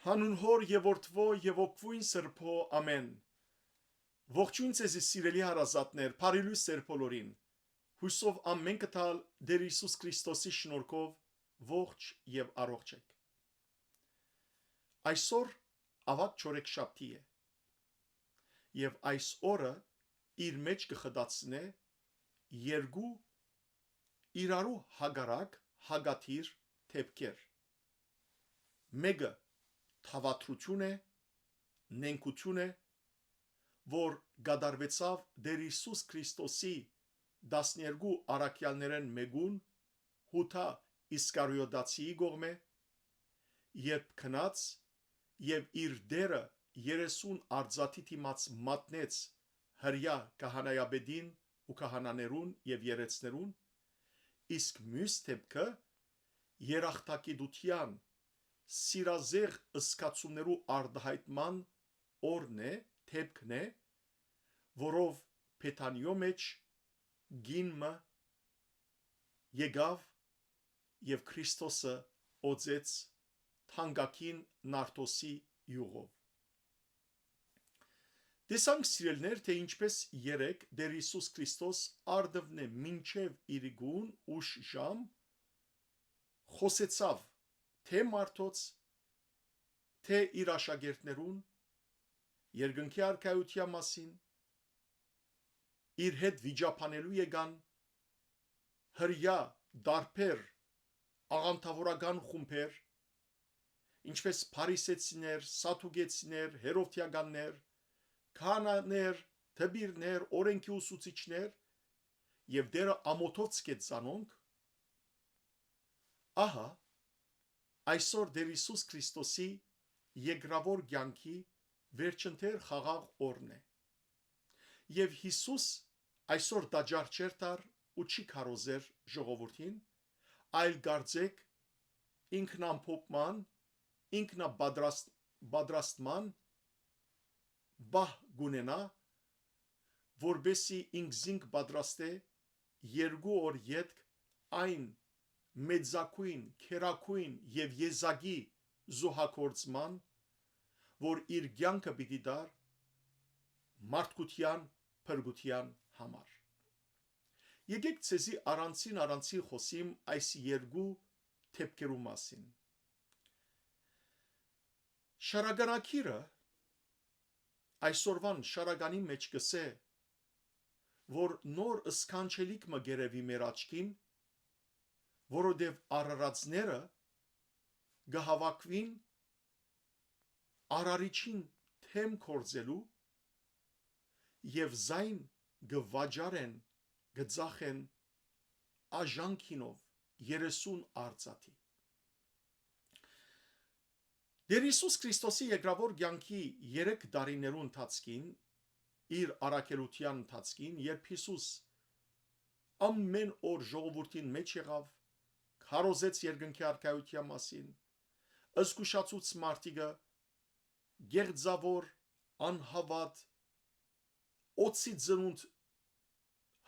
Հանուն հոր եւ որդվո եւ օգվույն սրբո ամեն։ Ողջույն ձեզի սիրելի հարազատներ, բարելույս ձեր բոլորին։ Հույսով ամեն կտալ Տեր Հիսուս Քրիստոսի շնորհքով ողջ եւ առողջ եք։ Այսօր ավատ չորեքշաբթի է։ Եվ այս օրը իր մեջ կխդացնե երկու իրարու հագարակ հագաթիր թեփքեր։ Մեկը թավատրություն է, նենգություն է, որ գդարվեցավ Տեր Հիսուս Քրիստոսի 12 առաքյալներեն մեկուն Հութա Իսկարիոտացիի կողմէ, երբ քնած եւ իր դերը 30 արձատի դիմաց մատնեց հրյա քահանայապետին ու քահանաներուն եւ երեցներուն, իսկ մյուս թեփքը երախտագիտության սիրազեղ ըսկացումներու արդահայտման օրն է, թեփքն է, որով Փեթանիո մեջ գինը եկավ եւ Քրիստոսը օծեց թանկագին նարտոսի յուղով։ Տեսանք սիրելներ, թե ինչպես երեք Տեր Հիսուս Քրիստոս արդվն է մինչև իրգուն ուշ ժամ խոսեցավ թե մարդոց, թե իր աշակերտներուն երկնքի արքայության մասին, իր հետ վիճապանելու եկան հրյա դարբեր աղանդավորական խումբեր, ինչպես փարիսեցիներ, սադուկեցիներ, հերովդիականներ, քահանաներ, թբիրներ, օրենքի ուսուցիչներ եւ դերը ամոթով ցկեցանոնք։ Ահա այսօր Տեր Հիսուս Քրիստոսի երկրավոր կյանքի վերջընթեր խաղաղ օրն է։ Եվ Հիսուս այսօր դաջար չեր տար ու չի քարոզեր ժողովրդին, այլ գարձեք ինքնամփոփման, ինքնապատրաստման բահ գունենա, որբեսի ինքզինք պատրաստե երկու օր յետք այն մեծակույն, քերակույն եւ եզակի զոհակործման, որ իր կյանքը պիտի դար մարդկության փրկության համար։ Եկեք ցեզի առանցին խոսիմ այս երկու թեփքերու մասին։ Շարագանակիրը այսօրվան շարագանի մեջ կսե, որ նոր սքանչելիք մը գերևի մեր աչքին, որովհետև արարածները գահավաքվին արարիչին թեմ կործելու եւ զայն գվաճարեն գծախեն աժանքինով 30 արծաթի։ Տեր Հիսուս Քրիստոսի երկրավոր կյանքի 3 տարիներու ընթացքին, իր առաքելության ընթացքին, երբ Հիսուս ամեն օր ժողովրդին մեջ եղավ, քարոզեց երկնքի արքայության մասին, զգուշացուց մարդիկը գեղձավոր, անհավատ, օծի ծնունդ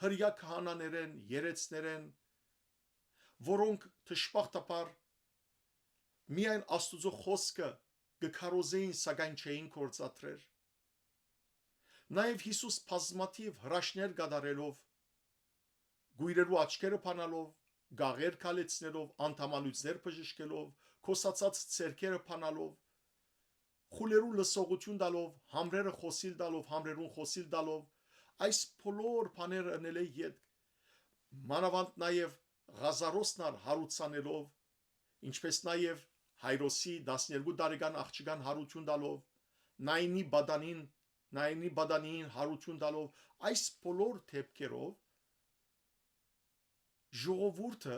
հրյա քահանաներեն, երեցներեն, որոնք թշպախտապար միայն Աստուծո խոսքը գքարոզեին, սակայն չէին կործատրեր։ Նաև Հիսուս բազմաթիվ հրաշքներ կատարելով, գույրերու աչքերը փանալով, գաղեր քալեցնելով, անդամալույցներ բժշկելով, քոսացած ցերկերը փանալով, խուլերու լսողություն տալով, համրերը խոսիլ տալով, համրերուն խոսիլ տալով, այս բոլոր բաները անել է յետք, մանավանդ նաև Ղազարոսնար հարուցանելով, ինչպես նաև Հայրոսի 12 տարեկան աղջկան հարություն տալով, Նայինի բադանին հարություն տալով, այս բոլոր թեփքերով ժողովուրդը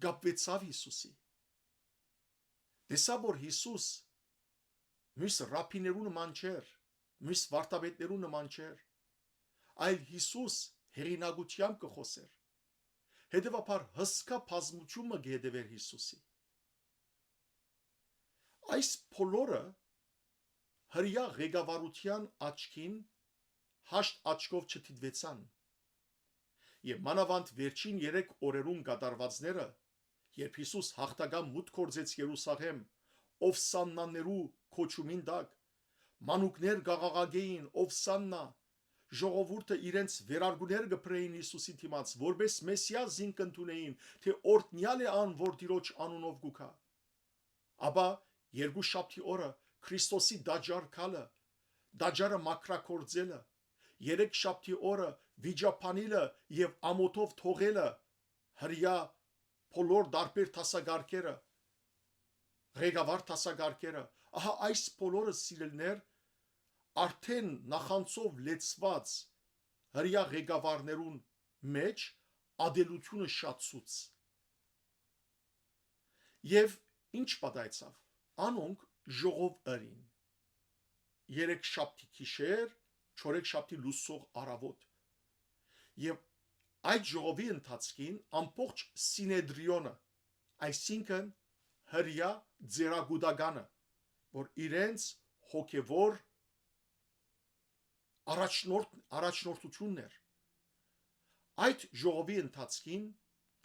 գապվեցավ Հիսուսի։ Տեսավ, որ Հիսուս մյուս ռաբիներու նման չէր, մյուս վարդապետներու նման չէր, այլ Հիսուս հեղինակությամբ կխոսեր։ Հետևաբար հսկա բազմությունը կհետևեր Հիսուսի։ Այս բոլորը հրյա ղեկավարության աչքին հաշտ աչքով չդիտվեցան։ Եվ մանավանդ վերջին 3 օրերուն կատարվածները, երբ Հիսուս հաղթական մուտք գործեց Երուսաղեմ, Օվսաննաներու քոչումին դակ, մանուկներ գաղաղագեին Օվսաննա, ժողովուրդը իրենց վերարգուներ գպրեին Հիսուսի դիմաց, որպես Մեսիա զինք ընդունեին, թե օրտնյալ է ան, որ Տիրոջ անունով գուքա։ Աբա երկու շաբթի օրը Քրիստոսի դաջար քալը, դաջարը մակրակորձելը, երեք շաբթի օրը վիճապանիլը եւ ամոթով թողելը, հրյա բոլոր դարբեր տասագարկերը, ղեկավար տասագարկերը, ահա այս բոլորը սիրելներ արդեն նախանցով լեցված հրյա ղեկավարներուն մեջ ադելությունը շատցուց։ Եվ ինչ պատայցավ, անոնք ժողով ըրին, երեք շաբթի գիշեր, չորեք շաբթի լուսող առավոտ, եւ այդ ժողովի ընթացքին ամբողջ Սինեդրիոնը, այսինքն հրյա ձերագուդագանը, որ իրենց հոգևոր առաջնորդությունն էր, այդ ժողովի ընթացքին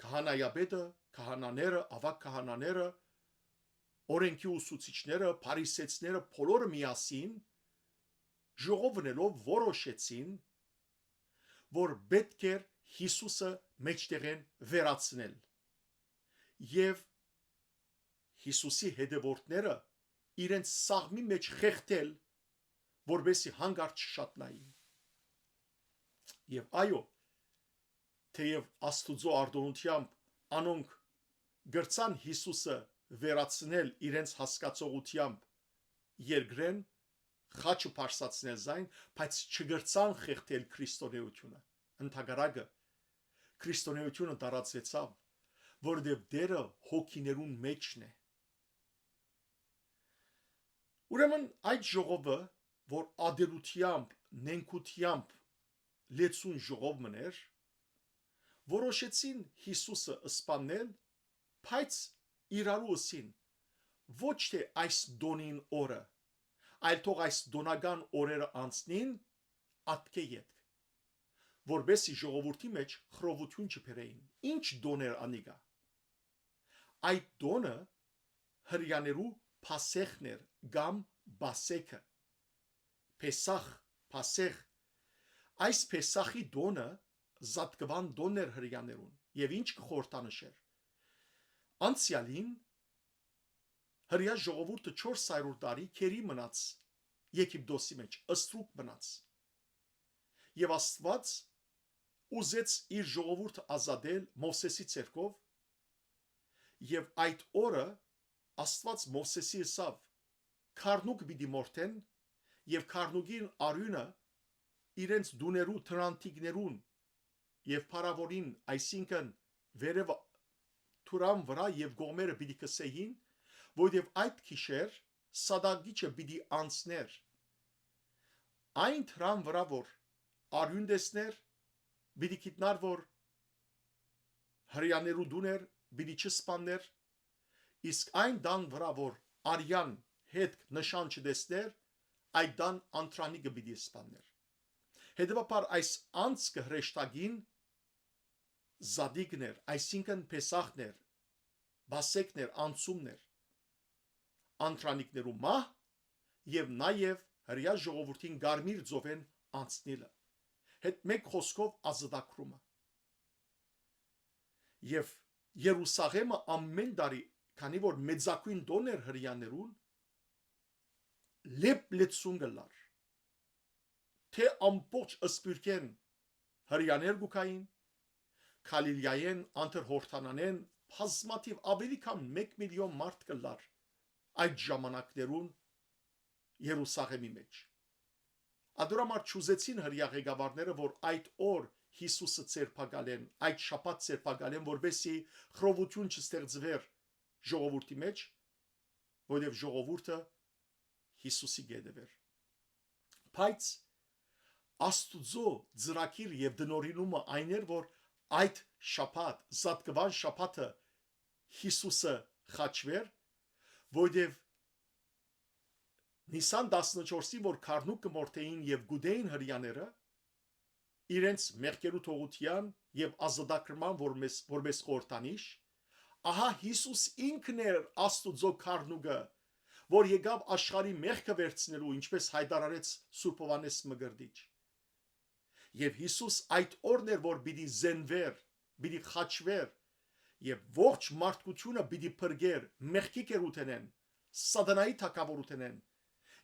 քահանայապետը, քահանաները, ավագ քահանաները, օրենքի ուսուցիչները, փարիսեցիները բոլորը միասին ժողովնելով որոշեցին, որ պետք էր Հիսուսը մեջտեղեն վերացնել եւ Հիսուսի հետևորդները իրենց սաղմի մեջ խեղդել, որբեսի հանգարց չշատնային։ Եվ այո, թեև Աստուծո արտոնությամբ անոնք գրցան Հիսուսը վերացնել իրենց հասկացողությամբ երկրեն խաչը փարսացնել զայն, բայց չգրցան խեղդել քրիստոնեությունը։ Ընդհակառակը քրիստոնեությունը տարածվեցավ, որովհետև Տերը հոգիներուն մեջն է։ Ուրեմն այդ ժողովը, որ ադելությամբ, նենքությամբ լեցուն ժողով մներ, որոշեցին Հիսուսը սպանել, բայց իրարու ըսին, ոչ թե այս դոնին օրը, այլ թող այս դոնական օրերը անցնին ատկե ետք, որբեսի ժողովրդի մեջ խռովություն չբերեին։ Ինչ դոներ անիգա։ Այդ դոնը հրյաներու փասեխն էր կամ բասեքը, Փեսախ, Փասեխ։ Այս Փեսախի դոնը զատկվան դոն էր հրյաներուն եւ ինչ կխորտանշեր։ Անցյալին հրյա ժողովուրդը 400 տարի քերի մնաց Եգիպտոսի մեջ, ըստրուկ մնաց։ Եվ Աստված ուզեց իր ժողովուրդը ազատել Մովսեսի ցերկով, եւ այդ օրը Աստված Մովսեսի ասավ. «Քարնուկ պիտի մորթեն եւ քարնուկին արյունը իրենց դուներու թրանտիկներուն եւ փարավորին, այսինքն վերև թուրան վրա եւ գողմերը պիտի կսեին, որովհետեւ այդ քիշեր սադագիչը պիտի անցներ այն թրան վրա, որ արյուն տեսներ, պիտի գիտնար, որ հրյաներու դուներ պիտի չսպաններ, իսկ այն դան վրա, որ արյան հետ նշան չտեսներ, այդ դան անտրանիկը պիտի սպաններ։ Հետևաբար այս անցքը հրեշտակին զադիկներ, այսինքն Փեսախներ, բասեկներ, անցումներ, անտրանիկներու մահ եւ նաեւ հրյա ժողովրդին գարմիր ծովեն անցնելը, հետ մեկ խոսքով ազատագրումը։ Եվ Երուսաղեմը ամեն տարի, քանի որ մեծակույն դոն էր հրյաներուն, լեփ լեցուն գլար, թե ամբողջ ըսպիրկեն հրյաներ գուքային, Քալիլիայեն, անտր հորթանանեն, բազմաթիվ ավելի քան 1 միլիոն մարդ գլար այդ ժամանակներուն Երուսաղեմի մեջ։ Ադորամար չուզեցին հրյա ղեկավարները, որ այդ օր Հիսուսը ցերպակալեն, այդ շաբաթ ցերպակալեն, որբեսի խռովություն չստեղծվեր ժողովրդի մեջ, որովհետև ժողովուրդը Հիսուսի գետևեր։ Բայց Աստուծո ծրագիր եւ դնորինումը այն էր, որ այդ շաբաթ, զատկվան շաբաթը Հիսուսը խաչվեր, որովհետև Նիսան 14-ին, որ քարնուկ կմորթեին եւ գուդեին հրյաները, իրենց մեղքերու թողության եւ ազատագրման որպես խորտանիշ, ահա Հիսուս ինքն էր Աստուծո քարնուկը, որ եկավ աշխարհի մեղքը վերցնելու, ինչպես հայտարարեց Սուրբ Հովհաննես Մկրտիչ։ Եվ Հիսուս այդ օրն էր, որ պիտի զենվեր, պիտի խաչվեր, եւ ողջ մարդկությունը պիտի փրկեր, մեղքի կերութենեն, սատանայի թակավորութենեն,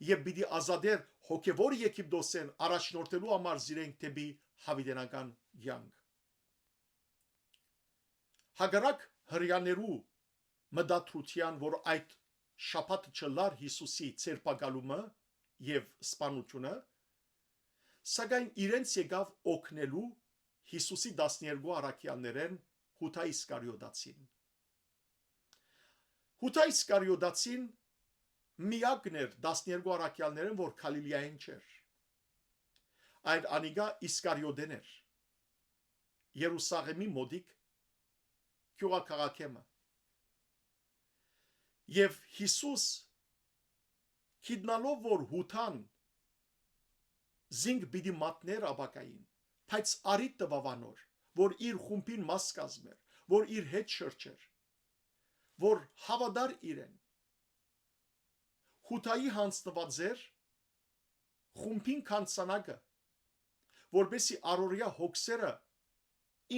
եւ պիտի ազատեր հոգեվոր Եգիպտոսեն առաջնորդելու համար զիրենք դեպի հավիտենական կյանք։ Հակառակ հрьяաներու մտադրության, որ այդ շաբաթը չլար Հիսուսի ցերպակալումը եւ սպանությունը, սակայն իրենց եկավ օգնելու Հիսուսի 12 առաքյալներեն Հութա Իսկարիոտացին։ Հութա Իսկարիոտացին միակն էր 12 առաքյալներեն, որ Գալիլեայեն չէր։ Այդ անիգա Իսկարիոտեն էր, Երուսաղեմի մոտիկ գյուղաքաղաքեմը։ Եվ Հիսուս գիտնալով, որ Հութան զինք պիտի մատներ ապակային, բայց արիտ տվավանոր, որ իր խումբին մաս կազմեր, որ իր հետ շրջեր, որ հավատար իրեն, Հութայի հանձնված էր խումբին քանցանակը, որպեսի առօրյա հոգսերը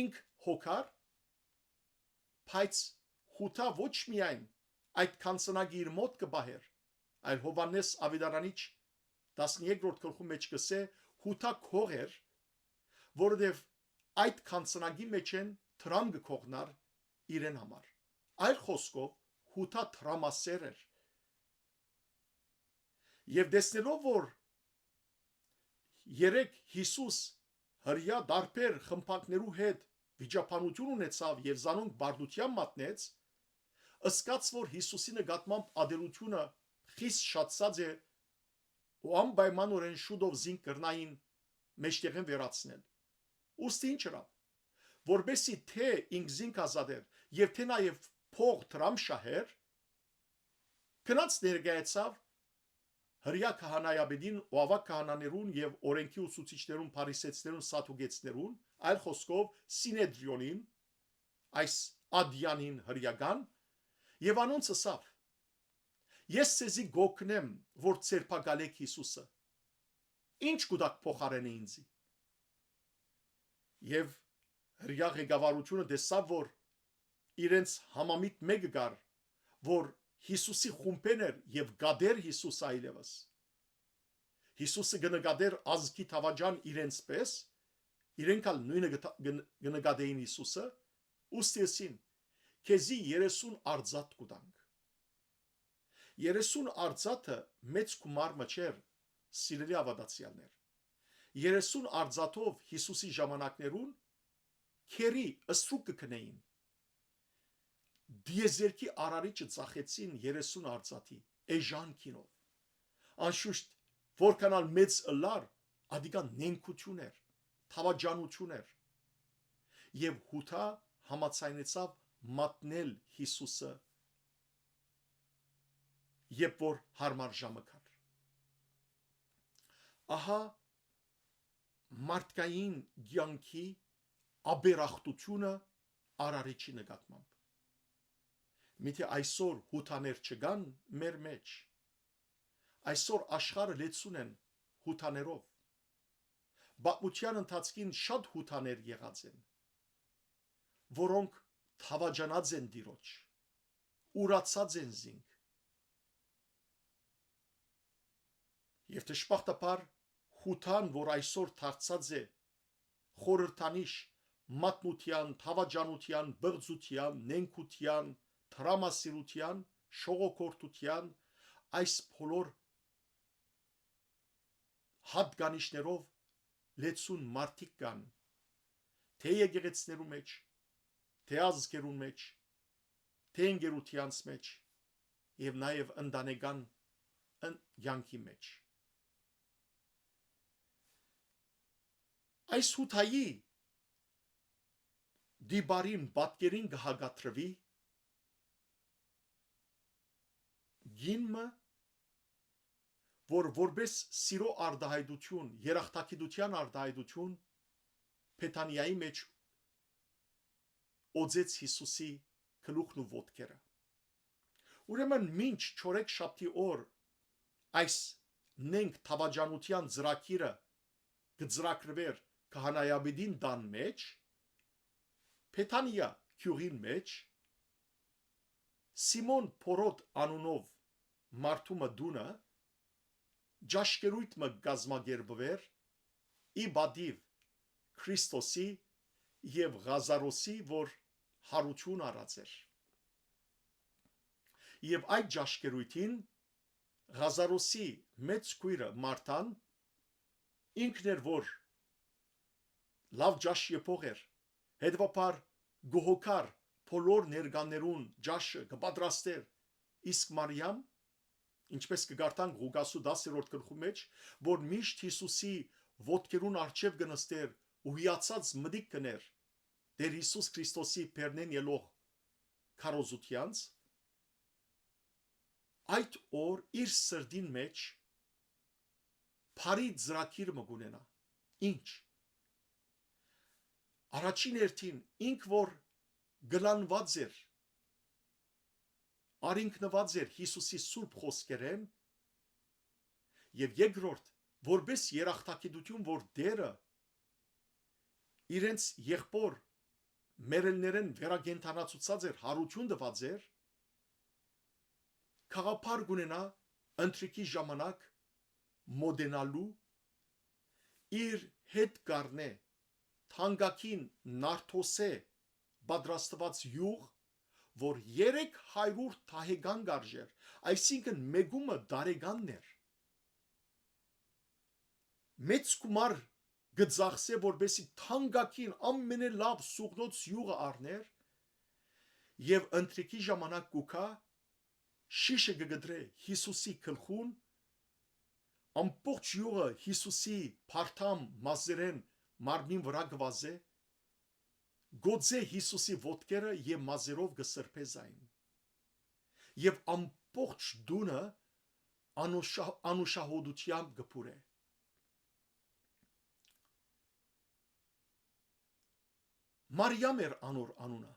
ինք հոգար, բայց Հութա ոչ միայն այդ քանցանակի իր մոտ կբահեր, այլ Հովհաննես Ավետարանիչ 13-րդ գլխում մեջ կսե Հութա քող էր, որովհետև այդ քանցանակի մեջ են տրամ կքողնար իրեն համար։ Այլ խոսքով Հութա տրամասեր էր։ Եվ տեսնելով, որ երեք Հիսուս հրյա դարբեր խմբակներու հետ վիճապանություն ունեցավ եւ զանոնք բարդության մատնեց, ըսկաց, որ Հիսուսի նկատմամբ ադելությունը խիստ շատացած է ու անպայմանորեն շուտով զինք կրնային մեջտեղեն վերացնել։ Ուստի ինչ հրավ, որբեսի թե ինք զինք ազատեր եւ թե նաեւ փող տրամ շահեր, գնաց ներկայացավ հրյա քահանայաբեդին ու ավակ քահանաներուն եւ օրենքի ուսուցիչներուն, փարիսեցիներուն, սադուկեցիներուն, այլ խոսքով Սինեդրիոնին, այս ադյանին հրյական, եւ անոնց ասավ. Ես ցեզի գոքնեմ, որ ցերպակալեք Հիսուսը։ Ինչ կուտակ փոխարենը ինձի։ Եվ հրյա ղեկավարությունը տեսավ, որ իրենց համամիտ մեկը գար, որ Հիսուսի խումբեն էր եւ գադեր Հիսուս այլևս։ Հիսուսը գնկադեր ազգի թավաջան իրենց պես, իրենք ալ նույնը գնկադեին Հիսուսը, ուստիեսին, քեզի 30 արձատ կուտանք։ 30 արձատը մեծ գումարը չէր, սիրելի ավադացիալներ։ 30 արձատով Հիսուսի ժամանակներուն քերի ըստրուկ կքնեին։ Դիեզերքի արարիչը ծախեցին 30 արձատի էժան կինով։ Անշուշտ որքանալ մեծ ըլլար, ադիկան նենքություն էր, թավաջանություն էր։ Եվ Հութա համացայնեցավ մատնել Հիսուսը, երբ որ հարմար ժամը կար։ Ահա մարդկային կյանքի աբերախտությունը արարիչի նկատմամբ։ Միթե այսօր հութաներ չկան մեր մեջ։ Այսօր աշխարհը լեցուն են հութաներով։ Պատմության ընթացքին շատ հութաներ եղած են, որոնք թավաջանած են Տիրոջ, ուրացած են զինք։ Եվ դժբախտաբար հութան, որ այսօր դարձած է խորհրդանիշ մատնության, թավաջանության, բղծության, նենքության, տրամասիրության, շողոքորթության, այս բոլոր հատկանիշներով լեցուն մարդիկ կան, թե եկեղեցիներու մեջ, թե ազգերուն մեջ, թե ընկերությանց մեջ եւ նաեւ ընտանեկան կյանքի մեջ։ Այս հութայի դիբարին պատկերին կհագադրվի գինմը, որ որպես սիրո արդահայտություն, երախտագիտության արդահայտություն Փեթանիայի մեջ օձեց Հիսուսի գլուխն ու ոտքերը։ Ուրեմն մինչ չորեքշաբթի օր այս նենք թավաջանության ծրագիրը գծրակրվեր քահանայաբեդին դան մեջ, Փեթանիա քյուղին մեջ Սիմոն Փորոտ անունով մարդու մդունը ջաշկերույթ մը գազմագերբվեր ի բադիվ Քրիստոսի եւ Ղազարոսի, որ հարություն արած էր։ Եվ այդ ջաշկերույթին Ղազարոսի մեծ քույրը Մարտան ինքն էր, որ լավ ջաշ եփող էր, հետևաբար գոհոքար բոլոր ներկաներուն ջաշը կպատրաստեր, իսկ Մարիամ, ինչպես կգարտանք Ղուկասու 10-րդ գլխու մեջ, որ միշտ Հիսուսի ոտքերուն առջև կնստեր ու հիացած մտիկ կներ Տեր Հիսուս Քրիստոսի բերնեն ելող քարոզությանց, այդ օր իր սրդին մեջ բարի ծրագիր մը գունենա։ Ինչ? Առաջին հերթին ինք որ գլանված էր, արինքնված էր Հիսուսի սուրբ խոսքերեն, եւ երկրորդ, որպես երախտագիտություն, որ Տերը իրենց եղբոր մերելներեն վերագենթանացուցած էր, հարություն տված էր, խաղապար գունենա ընտրիկի ժամանակ մոդենալու իր հետ կառնե թանկագին նարդոսե պատրաստված յուղ, որ 300 թահեգան գարժեր, այսինքն մեգումը դարեգանն էր։ Մեծ գումար գծախսե, որբեսի թանկագին ամենալավ սուղնոց յուղը առներ, եւ ընտրիկի ժամանակ կուքա շիշը կգդրե Հիսուսի գլխուն, ամբողջ յուղը Հիսուսի փարթամ մազերեն մարմին վրա գվազե, գոձե Հիսուսի ոտքերը եւ մազերով կսրբե զայն, եւ ամբողջ դունը անուշահոդությամբ կփուրե։ Մարիամ էր անոր անունը։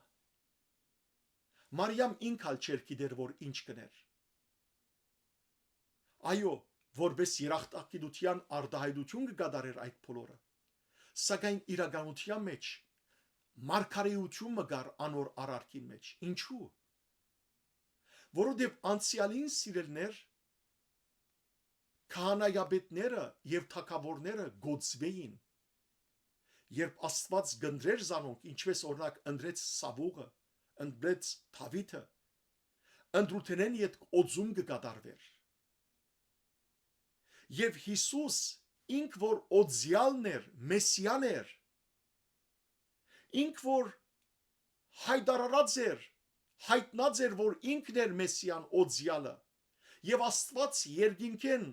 Մարիամ ինքալ չէր գիտեր, որ ինչ կներ։ Այո, որպես երախտագիտության արտահայտություն կգադարեր այդ բոլորը, սակայն իրականության մեջ մարգարեություն մգար անոր արարքի մեջ։ Ինչու? Որովհետև անցյալին սիրելներ, քահանայապետները եւ թագավորները գոծվեին, երբ Աստված գնդրեր զանոնք, ինչպես օրինակ ընդրեց Սավուղը, ընդրեց Դավիթը, ընդրութենեն իդ օծում կկատարվեր։ Եվ Հիսուս ինք որ օծյալն էր, մեսիան էր, ինք որ հայտարարած էր, հայտնած էր, որ ինքն էր մեսիան օծյալը, եւ Աստված երկինքեն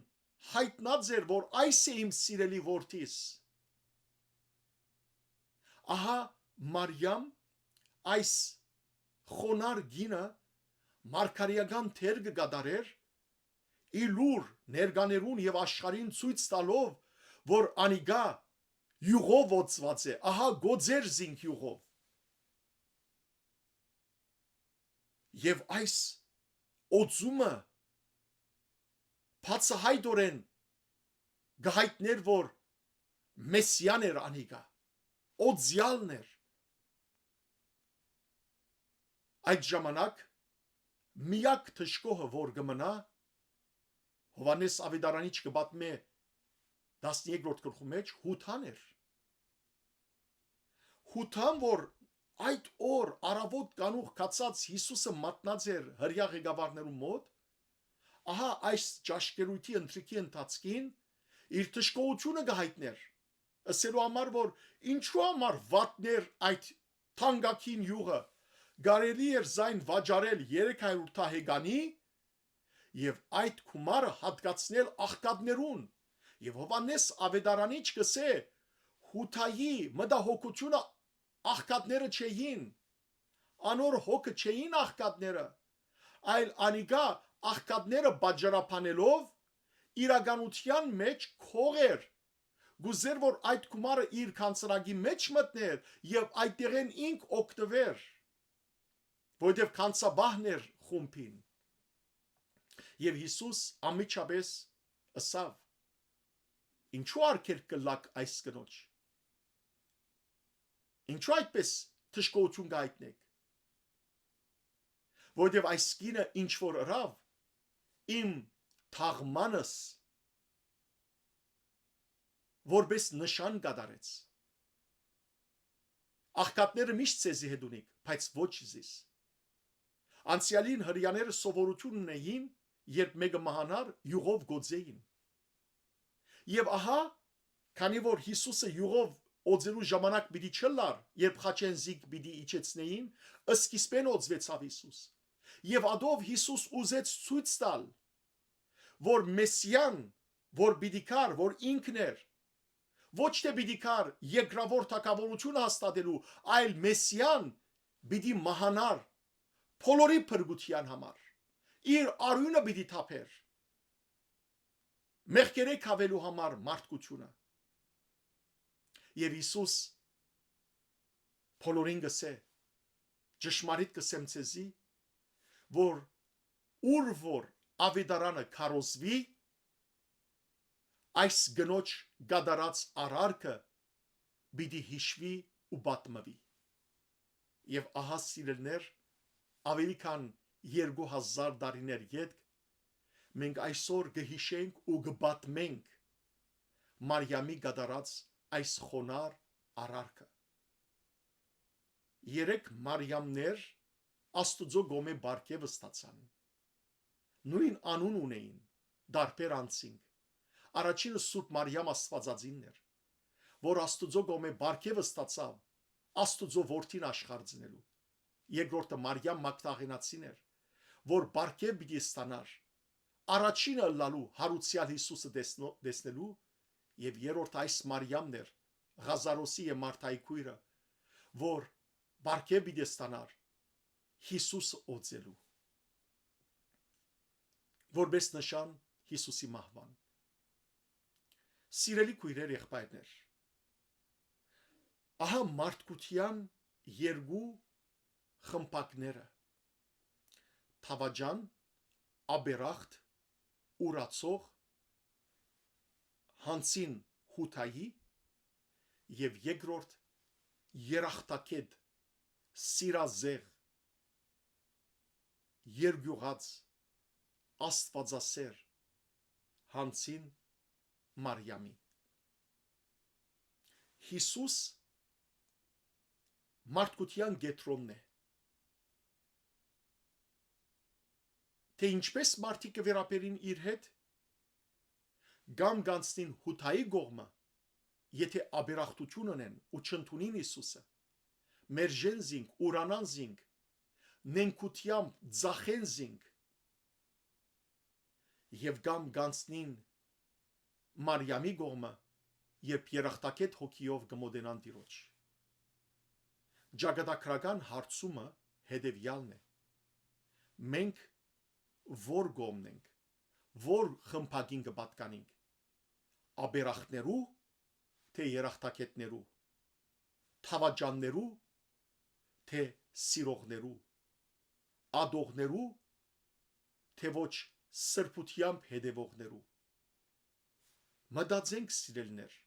հայտնած էր, որ այս է իմ սիրելի որդիս։ Ահա Մարիամ այս խոնար գինը մարգարեական թեր կգադարեր, իլուր ներկաներուն եւ աշխարհին ցույց տալով, որ անիգա յուղով օծված է, ահա գոձեր զինք յուղով։ Եվ այս օծումը բացահայտորեն գահիթներ, որ մեսիան էր անիգա, օծյալն էր։ Այդ ժամանակ միակ թշկոհը, որ կմնա, Հովանես Ավետարանիչ կպատմե 13-րդ գլխու մեջ Հութան էր։ Հութան, որ այդ օր առավոտ կանուխ կացած Հիսուսը մատնած էր հրյա ղեկավարներու մոտ, ահա այս ճաշկերույթի ընթրիքի ընթացքին իր թշկողությունը կհայտներ, ասելու համար, որ ինչու համար վատներ այդ թանկագին յուղը, կարելի էր զայն վաճառել 300 թահեգանի եւ այդ գումարը հատկացնել աղքատներուն։ Եվ Հովանես Ավետարանիչ կսե Հութայի մտահոգությունը աղքատները չէին, անոր հոգը չէին աղքատները, այլ անիգա աղքատները բաժարապանելով իրականության մեջ քողեր, գուզեր որ այդ գումարը իր կանցրագի մեջ մտներ եւ այդտեղեն ինք օգտվեր, որովհետեւ կանցաբահն էր խումբին։ Եվ Հիսուս ամիջապես ասավ. Ինչու արգելք կլակ այս կնոջ։ Ինչու այդպես թշկողություն գայտնեք։ Որտև այս կինը ինչ որ ըրավ իմ թաղմանս որպես նշան կատարեց։ Աղքատները միշտ ցեզի հետ ունիք, բայց ոչ զիս։ Անցյալին հрьяաները սովորություն ունեին, երբ մեկը մահանար, յուղով գոձեին։ Եվ ահա, քանի որ Հիսուսը յուղով օձելու ժամանակ պիտի չլար, երբ խաչենզիկ պիտի իջեցնեին, սկիզբեն օձվեցավ Հիսուս։ Եվ ադով Հիսուս ուզեց ցույց տալ, որ Մեսիան, որ պիտի կար, որ ինքն էր, ոչ թե պիտի կար երկրավոր թագավորությունը հաստատելու, այլ Մեսիան պիտի մահանար բոլորի փրկության համար։ Իր արյունը պիտի թափեր մեղքերը քավելու համար մարդկությունը։ Եվ Հիսուս բոլորին գսե, ճշմարիտ կսեմ ցեզի, որ ուր որ ավետարանը քարոզվի, այս գնոջ գադարած արարքը պիտի հիշվի ու պատմվի։ Եվ ահա սիրելներ, ավելի քան 2000 տարիներ յետք մենք այսօր կհիշենք ու կպատմենք Մարիամի գադարած այս խոնար արարքը։ 3 Մարիամներ Աստուծո գոմե բարգև ստացան։ Նույն անուն ունեին, դարբեր անցինք։ Առաջինը Սուրբ Մարիամ Աստվածածինն էր, որ Աստուծո գոմե բարգև ստացավ Աստուծո որդին աշխարհ ծնելու։ Երկրորդը Մարիամ Մագդաղենացին էր, որ բարգև պիտի ստանար առաջինը լալու հարուցյալ Հիսուսը տեսնելու, եւ երրորդ այս Մարիամն էր, Ղազարոսի եւ Մարթայի քույրը, որ բարգև պիտի ստանար Հիսուսը օձելու, որպես նշան Հիսուսի մահվան։ Սիրելի քույրեր, եղբայրներ, ահա մարդկության երկու խմբակները՝ թավաջան, աբերախտ, ուրացող, հանցին հութայի եւ երկրորդ երախտակետ, սիրազեղ, երգյուղած, աստվածասեր հանցին Մարիամի։ Հիսուս մարդկության գետրոնն է։ Թե ինչպես մարդիկ կվերապերին իր հետ, կամ գանցնին հութայի գողմը, եթե աբերախտություն ունեն ու չընդունին Հիսուսը, մերժեն զինք, ուրանան զինք, նենքությամբ ձախեն զինք, եւ կամ գանցնին Մարիամի գողմը, երբ երախտակետ հոգիով կմոտենան Տիրոջ։ Ճակատագրական հարցումը հետևյալն է. մենք որ գոմն ենք, որ խմբակին կպատկանենք, աբերախտներու, թե երախտակետներու, թավաջաններու, թե սիրողներու, ադողներու, թե ոչ սրբությամբ հետևողներու։ Մտածենք, սիրելիներ,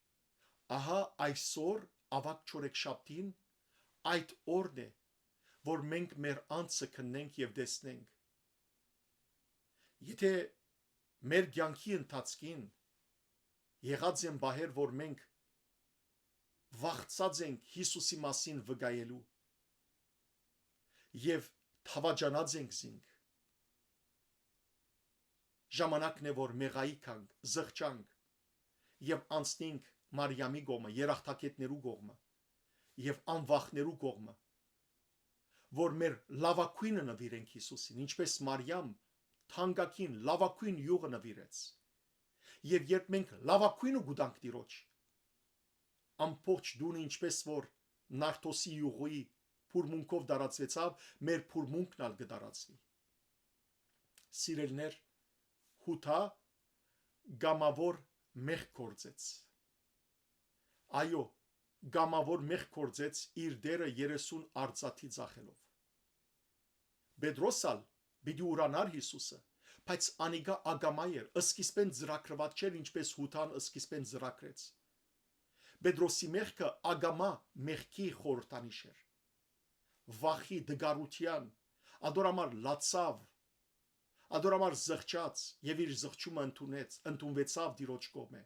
ահա այսօր ավակ չորեքշաբթին այդ օրն է, որ մենք մեր անձը քննենք եւ տեսնենք։ Եթե մեր կյանքի ընթացքին եղած են բահեր, որ մենք վախծած ենք Հիսուսի մասին վկայելու եւ թավաջանած ենք զինք, ժամանակն է, որ մեղայիքանք, զղջանք եւ անցնենք Մարիամի գոմը, երախտակետներու գողմը եւ անվախներու գողմը, որ մեր լավակույնը նվիրենք Հիսուսին, ինչպես Մարիամ թանկագին լավակույն յուղը նվիրեց։ Եվ երբ մենք լավակույնը գուտանք Տիրոջ, ամբողջ դունը ինչպես որ Նարդոսի յուղի փուրմունքով դարածվեցավ, մեր փուրմունքն ալ կդարածվի։ Սիրելներ, հութա գամավոր մեղք գործեց։ Այո, գամավոր մեղք գործեց իր դերը 30 արծաթի ծախելով։ Պետրոսալ պիտի ուրանար Հիսուսը, բայց անիգա ագամա էր, սկիզբեն ծրագրված չէր, ինչպես հութան սկիզբեն ծրագրեց։ Պետրոսի մեղքը ագամա մեղքի խորհրդանիշ էր։ Վախի, դգարության, ադորամար լացավ, ադորամար զղջաց եւ իր զղջումը ընդունվեցավ Տիրոջ կողմէ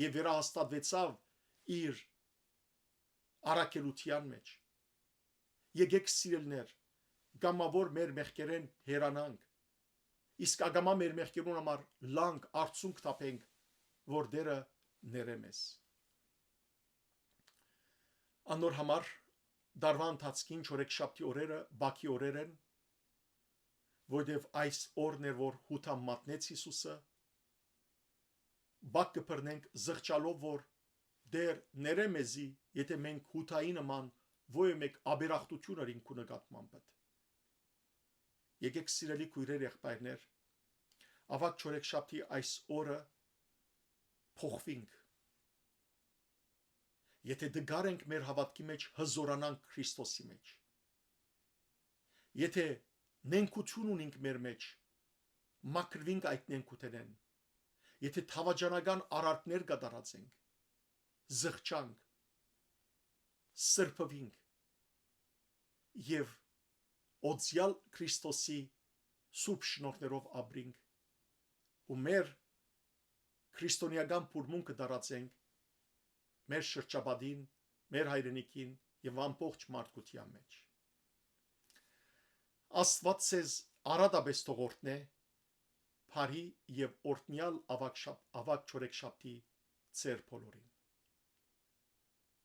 եւ վերահաստատվեցավ իր առաքելության մեջ։ Եկեք սիրելներ, գամավոր մեր մեղքերեն հերանանք, իսկ ագամա մեր մեղքերուն համար լանք արցունք տապենք, որ դերը ներեմես։ Անոր համար դարվա ընթացքին չորեքշաբթի օրերը բակի օրեր են, որտեվ այս օրն էր, որ հութան մատնեց Հիսուսը, բակ կբռնենք զղջալով, որ դեր ներեմեզի, եթե մենք հութայի նման ոյ մեկ աբերախտություն արինք ու նկատմամբ։ Եկեք սիրելի քույրեր, եղբայրներ, ավակ չորեքշաբթի այս օրը փոխվինք։ Եթե դգար ենք մեր հավատքի մեջ, հզորանանք Քրիստոսի մեջ։ Եթե նենքություն ունենք մեր մեջ, մաքրվինք այդ նենքութենեն։ Եթե թավաջանական արարքներ կատարածենք, զղջանք, սրբվինք եւ օծյալ Քրիստոսի սուրբ շնորհներով ապրենք ու մեր քրիստոնեական բուրմունքը դարածենք մեր շրջապատին, մեր հայրենիքին եւ ամբողջ մարդկության մեջ։ Աստված ձեզ արադաբես թողորտնե, բարի եւ օրհնյալ ավակ չորեքշաբթի ձեր բոլորին։